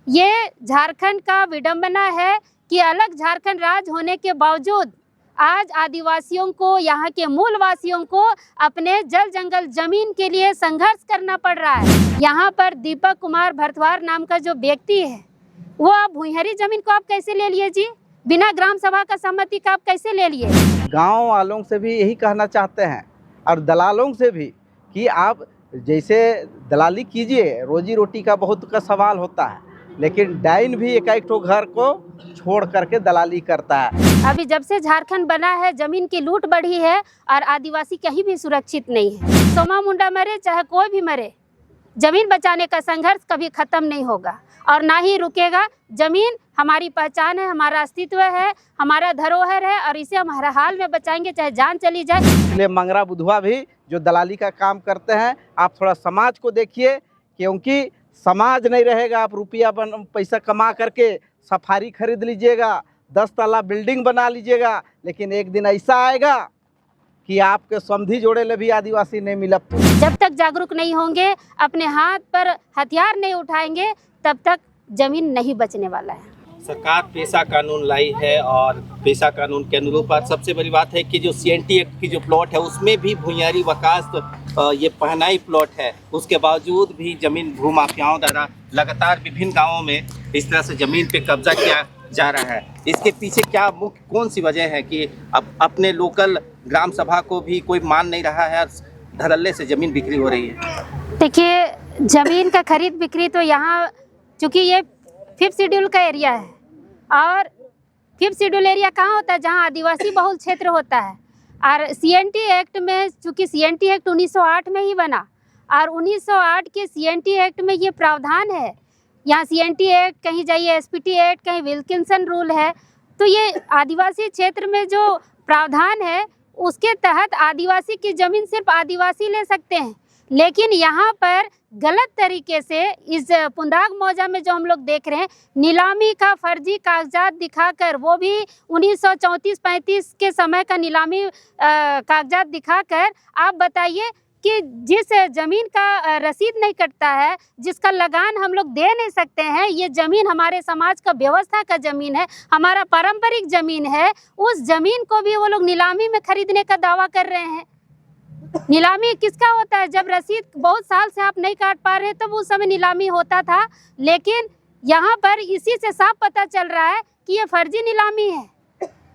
ये झारखंड का विडंबना है कि अलग झारखंड राज्य होने के बावजूद आज आदिवासियों को, यहाँ के मूल वासियों को अपने जल जंगल जमीन के लिए संघर्ष करना पड़ रहा है। यहाँ पर दीपक कुमार भरद्वाज नाम का जो व्यक्ति है, वो आप भुइंहरी जमीन को आप कैसे ले लिए जी? बिना ग्राम सभा का सहमति का आप कैसे ले लिए? गांव वालों से भी यही कहना चाहते हैं और दलालों से भी कि आप जैसे दलाली कीजिए, रोजी रोटी का बहुत का सवाल होता है, लेकिन डाइन भी एक ठो घर को छोड़ करके दलाली करता है। अभी जब से झारखंड बना है, जमीन की लूट बढ़ी है और आदिवासी कहीं भी सुरक्षित नहीं है। सोमा मुंडा मरे चाहे कोई भी मरे, जमीन बचाने का संघर्ष कभी खत्म नहीं होगा और ना ही रुकेगा। जमीन हमारी पहचान है, हमारा अस्तित्व है, हमारा धरोहर है और इसे हम हर हाल में बचाएंगे, चाहे जान चली जाए। इसलिए मंगरा बुधवा भी जो दलाली का काम करते हैं, आप थोड़ा समाज को देखिए, क्योंकि समाज नहीं रहेगा। आप रुपया पैसा कमा करके सफारी खरीद लीजिएगा, 10 तला बिल्डिंग बना लीजिएगा, लेकिन एक दिन ऐसा आएगा कि आपके समधी जोड़े ले भी आदिवासी नहीं मिला। जब तक जागरूक नहीं होंगे, अपने हाथ पर हथियार नहीं उठाएंगे, तब तक जमीन नहीं बचने वाला है। सरकार पेशा कानून लाई है और पेशा कानून के अनुरूप सबसे बड़ी बात है कि जो CNT एक्ट की जो प्लॉट है उसमें भी भुइंहरी वकास ये पहनाई प्लॉट है, उसके बावजूद भी जमीन भूमाफियाओं द्वारा लगातार विभिन्न गांवों में इस तरह से जमीन पे कब्जा किया जा रहा है। इसके पीछे क्या मुख्य कौन सी वजह है कि अब अपने लोकल ग्राम सभा को भी कोई मान नहीं रहा है, धड़ल्ले से जमीन बिक्री हो रही है? देखिए, जमीन का खरीद बिक्री तो यहाँ, चूँकि ये 5th शेड्यूल का एरिया है और 5th शेड्यूल एरिया कहाँ होता है? जहाँ आदिवासी बहुल क्षेत्र होता है। और CNT एक्ट में, चूँकि CNT एक्ट 1908 में ही बना और 1908 के CNT एक्ट में ये प्रावधान है। यहाँ CNT एक्ट, कहीं जाइए SPT एक्ट, कहीं विल्किंसन रूल है। तो ये आदिवासी क्षेत्र में जो प्रावधान है उसके तहत आदिवासी की ज़मीन सिर्फ आदिवासी ले सकते हैं। लेकिन यहाँ पर गलत तरीके से इस पुंदाग मौजा में जो हम लोग देख रहे हैं, नीलामी का फर्जी कागजात दिखाकर, वो भी 1934-35 के समय का नीलामी कागजात दिखाकर, आप बताइए कि जिस ज़मीन का रसीद नहीं कटता है, जिसका लगान हम लोग दे नहीं सकते हैं, ये ज़मीन हमारे समाज का व्यवस्था का ज़मीन है, हमारा पारंपरिक ज़मीन है, उस ज़मीन को भी वो लोग नीलामी में खरीदने का दावा कर रहे हैं। नीलामी किसका होता है? जब रसीद बहुत साल से आप नहीं काट पा रहे तब उस समय नीलामी होता था। लेकिन यहाँ पर इसी से साफ पता चल रहा है कि ये फर्जी नीलामी है,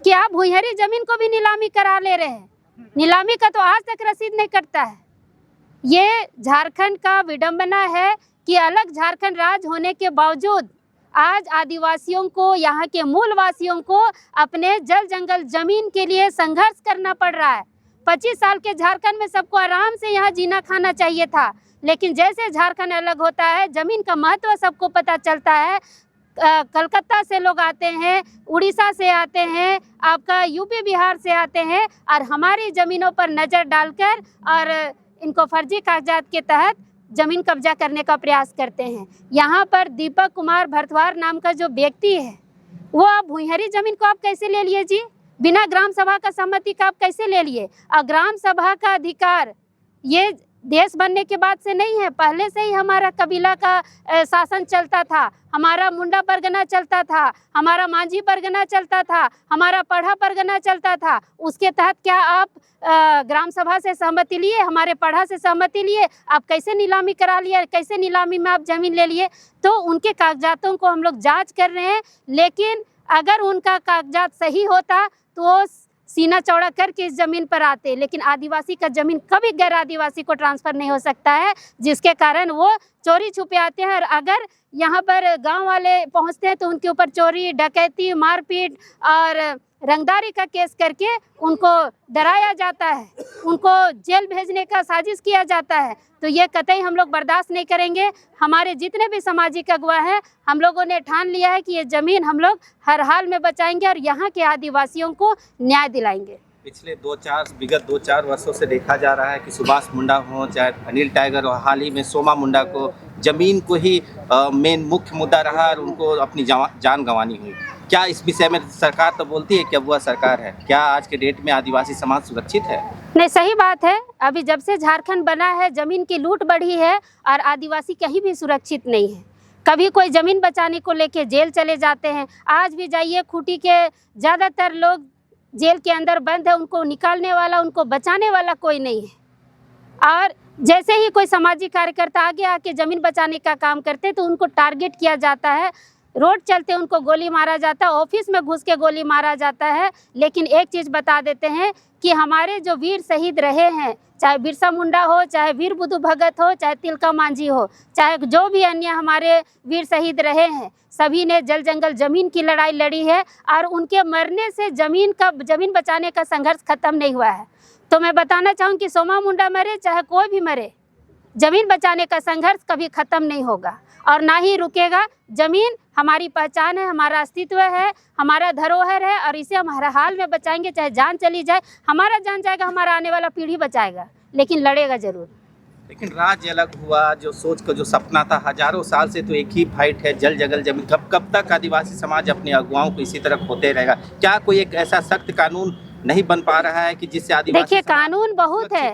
कि आप भुइंहरी जमीन को भी नीलामी करा ले रहे हैं। नीलामी का तो आज तक रसीद नहीं कटता है। ये झारखंड का विडंबना है कि अलग झारखंड राज्य होने के बावजूद आज आदिवासियों को, यहाँ के मूल वासियों को अपने जल जंगल जमीन के लिए संघर्ष करना पड़ रहा है। 25 साल के झारखंड में सबको आराम से यहाँ जीना खाना चाहिए था, लेकिन जैसे झारखंड अलग होता है, ज़मीन का महत्व सबको पता चलता है। कलकत्ता से लोग आते हैं, उड़ीसा से आते हैं, आपका यूपी बिहार से आते हैं और हमारी ज़मीनों पर नज़र डालकर और इनको फर्जी कागजात के तहत ज़मीन कब्जा करने का प्रयास करते हैं। यहाँ पर दीपक कुमार भरद्वाज नाम का जो व्यक्ति है, वो आप भुइंहरी ज़मीन को आप कैसे ले लिए जी? बिना ग्राम सभा का सहमति का आप कैसे ले लिए? और ग्राम सभा का अधिकार ये देश बनने के बाद से नहीं है, पहले से ही हमारा कबीला का शासन चलता था, हमारा मुंडा परगना चलता था, हमारा मांझी परगना चलता था, हमारा पढ़ा परगना चलता था। उसके तहत क्या आप ग्राम सभा से सहमति लिए? हमारे पढ़ा से सहमति लिए? आप कैसे नीलामी करा लिया? कैसे नीलामी में आप ज़मीन ले लिए? तो उनके कागजातों को हम लोग जाँच कर रहे हैं, लेकिन अगर उनका कागजात सही होता तो वो सीना चौड़ा करके इस ज़मीन पर आते। लेकिन आदिवासी का ज़मीन कभी गैर आदिवासी को ट्रांसफ़र नहीं हो सकता है, जिसके कारण वो चोरी छुपे आते हैं। और अगर यहाँ पर गांव वाले पहुँचते हैं तो उनके ऊपर चोरी, डकैती, मारपीट और रंगदारी का केस करके उनको डराया जाता है, उनको जेल भेजने का साजिश किया जाता है। तो ये कतई हम लोग बर्दाश्त नहीं करेंगे। हमारे जितने भी सामाजिक अगुवा हैं, हम लोगों ने ठान लिया है कि ये ज़मीन हम लोग हर हाल में बचाएंगे और यहाँ के आदिवासियों को न्याय दिलाएंगे। पिछले विगत 2-4 वर्षों से देखा जा रहा है कि सुभाष मुंडा हो चाहे अनिल टाइगर और हाल ही में सोमा मुंडा को जमीन को ही मेन मुख्य मुद्दा रहा और उनको अपनी जान गंवानी हुई। क्या इस विषय में सरकार तो बोलती है कि अब वह सरकार है, क्या आज के डेट में आदिवासी समाज सुरक्षित है? नहीं, सही बात है। अभी जब से झारखंड बना है, ज़मीन की लूट बढ़ी है और आदिवासी कहीं भी सुरक्षित नहीं है। कभी कोई ज़मीन बचाने को लेके जेल चले जाते हैं। आज भी जाइए खूंटी के ज़्यादातर लोग जेल के अंदर बंद है, उनको निकालने वाला, उनको बचाने वाला कोई नहीं है। और जैसे ही कोई सामाजिक कार्यकर्ता आगे आके ज़मीन बचाने का काम करते तो उनको टारगेट किया जाता है, रोड चलते उनको गोली मारा जाता है, ऑफिस में घुस के गोली मारा जाता है। लेकिन एक चीज़ बता देते हैं कि हमारे जो वीर शहीद रहे हैं, चाहे बिरसा मुंडा हो, चाहे वीर बुद्धू भगत हो, चाहे तिलका मांझी हो, चाहे जो भी अन्य हमारे वीर शहीद रहे हैं, सभी ने जल जंगल ज़मीन की लड़ाई लड़ी है और उनके मरने से ज़मीन बचाने का संघर्ष खत्म नहीं हुआ है। तो मैं बताना चाहूँ कि सोमा मुंडा मरे चाहे कोई भी मरे, ज़मीन बचाने का संघर्ष कभी ख़त्म नहीं होगा और ना ही रुकेगा। ज़मीन हमारी पहचान है, हमारा अस्तित्व है, हमारा धरोहर है और इसे हम हर हाल में बचाएंगे। चाहे जान चली जाए, हमारा जान जाएगा, हमारा आने वाला पीढ़ी बचाएगा, लेकिन लड़ेगा ज़रूर। लेकिन राज्य अलग हुआ, जो सोच का जो सपना था, हजारों साल से तो एक ही फाइट है, जल जंगल जमीन। कब तक आदिवासी समाज अपने अगुवाओं को इसी तरह खोते रहेगा? क्या कोई एक ऐसा सख्त कानून नहीं बन पा रहा है कि जिससे आदिवासी देखिए, कानून बहुत है,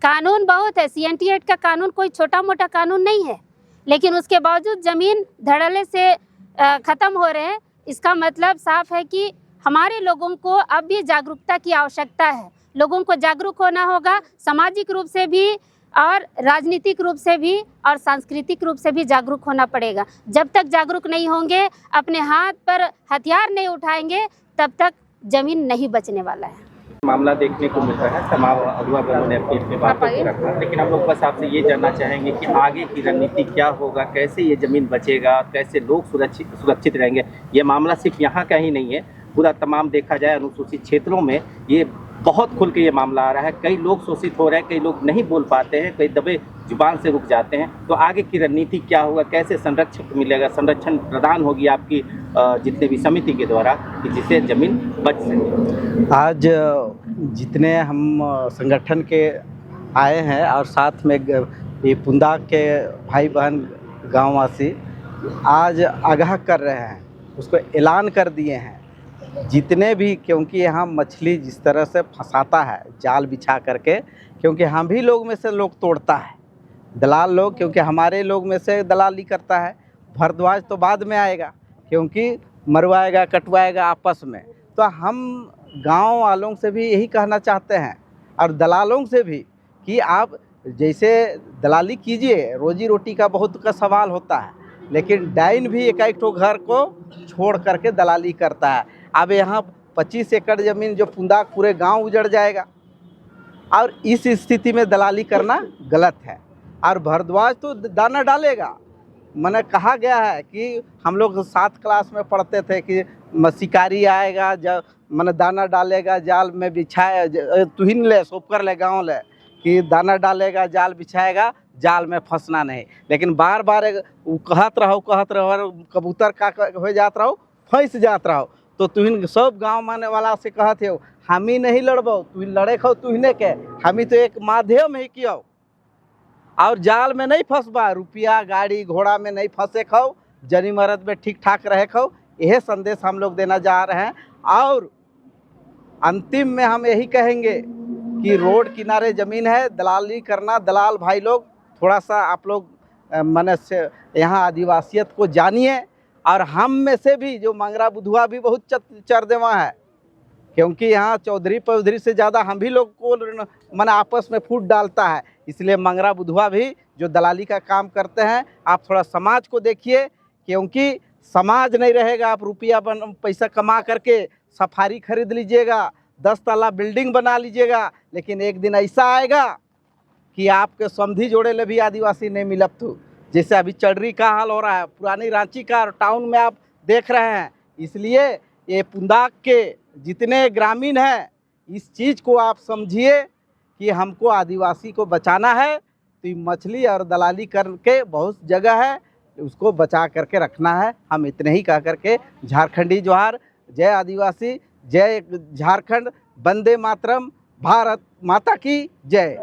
कानून बहुत है। CNT एक्ट का कानून कोई छोटा मोटा कानून नहीं है, लेकिन उसके बावजूद ज़मीन धड़ल्ले से ख़त्म हो रहे हैं। इसका मतलब साफ है कि हमारे लोगों को अब भी जागरूकता की आवश्यकता है। लोगों को जागरूक होना होगा, सामाजिक रूप से भी और राजनीतिक रूप से भी और सांस्कृतिक रूप से भी जागरूक होना पड़ेगा। जब तक जागरूक नहीं होंगे, अपने हाथ पर हथियार नहीं उठाएंगे, तब तक ज़मीन नहीं बचने वाला है। मामला देखने को मिल रहा है, तमाम अगुवा दलों ने अपनी बातों को रखा, लेकिन हम लोग बस आपसे ये जानना चाहेंगे कि आगे की रणनीति क्या होगा, कैसे ये ज़मीन बचेगा, कैसे लोग सुरक्षित रहेंगे। ये मामला सिर्फ यहाँ का ही नहीं है, पूरा तमाम देखा जाए अनुसूचित क्षेत्रों में ये बहुत खुल के ये मामला आ रहा है। कई लोग शोषित हो रहे हैं, कई लोग नहीं बोल पाते हैं, कई दबे जुबान से रुक जाते हैं। तो आगे की रणनीति क्या होगा, कैसे संरक्षक मिलेगा, संरक्षण प्रदान होगी आपकी जितने भी समिति के द्वारा, कि जिससे ज़मीन बच सके? आज जितने हम संगठन के आए हैं और साथ में ये पुंदा के भाई बहन गाँववासी आज आगाह कर रहे हैं, उसको ऐलान कर दिए हैं जितने भी, क्योंकि यहाँ मछली जिस तरह से फंसाता है जाल बिछा करके, क्योंकि हम भी लोग में से लोग तोड़ता है, दलाल लोग, क्योंकि हमारे लोग में से दलाली करता है। भरद्वाज तो बाद में आएगा, क्योंकि मरवाएगा कटवाएगा आपस में। तो हम गांव वालों से भी यही कहना चाहते हैं और दलालों से भी कि आप जैसे दलाली कीजिए, रोजी रोटी का बहुत का सवाल होता है, लेकिन डाइन भी एक ठो घर को छोड़ करके दलाली करता है। अब यहाँ 25 एकड़ ज़मीन जो पुंदा पूरे गांव उजड़ जाएगा और इस स्थिति में दलाली करना गलत है। और भरद्वाज तो दाना डालेगा। मैंने कहा गया है कि हम लोग 7 क्लास में पढ़ते थे कि शिकारी आएगा, जब मैंने दाना डालेगा, जाल में बिछाए, तुहिन ले सोप कर ले गाँव ले कि दाना डालेगा, जाल बिछाएगा, जाल में फंसना नहीं। लेकिन बार बार कहत रहो कबूतर का हो जात रहो, फंस जात रहो। तो तुहिन सब गांव माने वाला से कहते हो हम ही नहीं लड़बो, तुहिन लड़े खो तुहिने के, हम ही तो एक माध्यम ही कियो और जाल में नहीं फंसबा, रुपया गाड़ी घोड़ा में नहीं फंसे खो, जनी मरद में ठीक ठाक रहे खो। यह संदेश हम लोग देना जा रहे हैं। और अंतिम में हम यही कहेंगे कि रोड किनारे ज़मीन है, दलाली करना, दलाल भाई लोग थोड़ा सा आप लोग मन से यहाँ आदिवासियत को जानिए। और हम में से भी जो मंगरा बुधुआ भी बहुत चरदेवा है, क्योंकि यहाँ चौधरी से ज़्यादा हम भी लोग को मन आपस में फूट डालता है। इसलिए मंगरा बुधुआ भी जो दलाली का काम करते हैं, आप थोड़ा समाज को देखिए, क्योंकि समाज नहीं रहेगा। आप रुपया पैसा कमा करके सफारी खरीद लीजिएगा, 10 तला बिल्डिंग बना लीजिएगा, लेकिन एक दिन ऐसा आएगा कि आपके समधी जोड़े ले भी आदिवासी नहीं मिलब। तो जैसे अभी चढ़री का हाल हो रहा है, पुरानी रांची का टाउन में आप देख रहे हैं। इसलिए ये पुंदाक के जितने ग्रामीण हैं, इस चीज़ को आप समझिए कि हमको आदिवासी को बचाना है। तो मछली और दलाली करके बहुत जगह है, उसको बचा करके रखना है। हम इतने ही कह करके झारखंडी जोहार, जय आदिवासी, जय झारखंड, वंदे मातरम, भारत माता की जय।